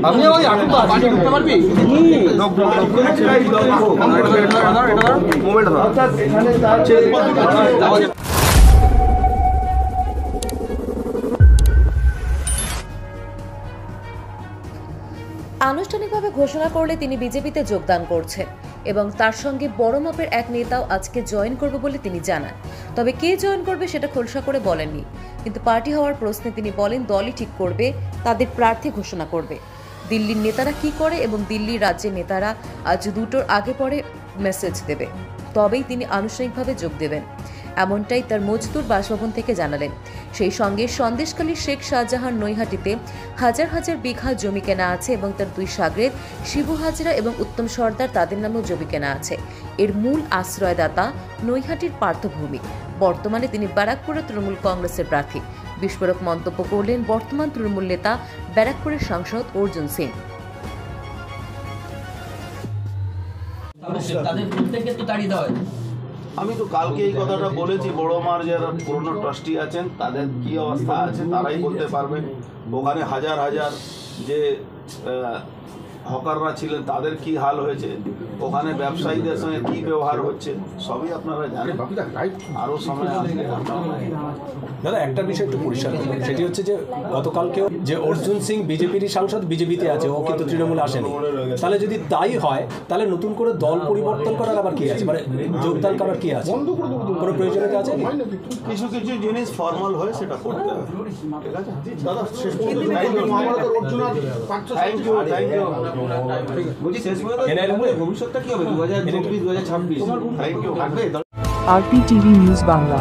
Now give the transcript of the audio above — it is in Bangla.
আপনি ওই আটটা পার্টি ঢুকতে পারবি মোবাইলটা আনুষ্ঠানিকভাবে ঘোষণা করলে তিনি বিজেপিতে যোগদান করছেন এবং তার সঙ্গে বড় মাপের এক নেতাও আজকে জয়েন করবে বলে তিনি জানান। তবে কে জয়েন করবে সেটা খোলসা করে বলেননি, কিন্তু পার্টি হওয়ার প্রশ্নে তিনি বলেন দলই ঠিক করবে, তাদের প্রার্থী ঘোষণা করবে। দিল্লির নেতারা কি করে এবং দিল্লির রাজ্যের নেতারা আজ দুটোর আগে পরে মেসেজ দেবে, তবেই তিনি আনুষ্ঠানিকভাবে যোগ দেবেন, এমনটাই তার মজদুর বাসভবন থেকে জানালেন। সেই সঙ্গে সন্দেশখালীর শেখ শাহজাহান নৈহাটিতে হাজার হাজার বিঘা জমি কেনা আছে এবং তার দুই সাগরেদ শিবু হাজরা এবং উত্তম সর্দার তাদের নামেও জমি কেনা আছে। এর মূল আশ্রয়দাতা নৈহাটির পার্থভূমি। বর্তমানে তিনি ব্যারাকপুরে তৃণমূল কংগ্রেসের প্রার্থী। বিস্ফোরক মন্তব্য করলেন বর্তমান তৃণমূল নেতা ব্যারাকপুরের সাংসদ অর্জুন সিং। আমি তো কালকে এই কথাটা বলেছি, বড় মার যারা পুরনো ট্রাস্টি আছেন তাদের কি অবস্থা আছে তারাই বলতে পারবেন। ওখানে হাজার হাজার যে হকাররা ছিলেন তাদের কি হাল হয়েছে, ওখানে ব্যবসায়ীদের সঙ্গে কি ব্যবহার হচ্ছে সবই আপনারা জানেন। আরও সময় আসবে। দাদা একটা বিষয় একটু পরিষ্কার করুন, সেটি হচ্ছে যে গতকালকেও যে অর্জুন সিং বিজেপিরই সাংসদ, বিজেপিতে আছে, ও কিন্তু তৃণমূল আসেনি। তাহলে যদি তাই হয় তাহলে নতুন করে দল পরিবর্তন করার আবার কি আছে, মানে যোগদান করার কি আছে, কোনো প্রয়োজনীয়তা আছে? কিছু কিছু জিনিস ফর্মাল হয়ে সেটা করতে হবে। ঠিক আছে দাদা, শেষ আরপি টিভি নিউজ বাংলা।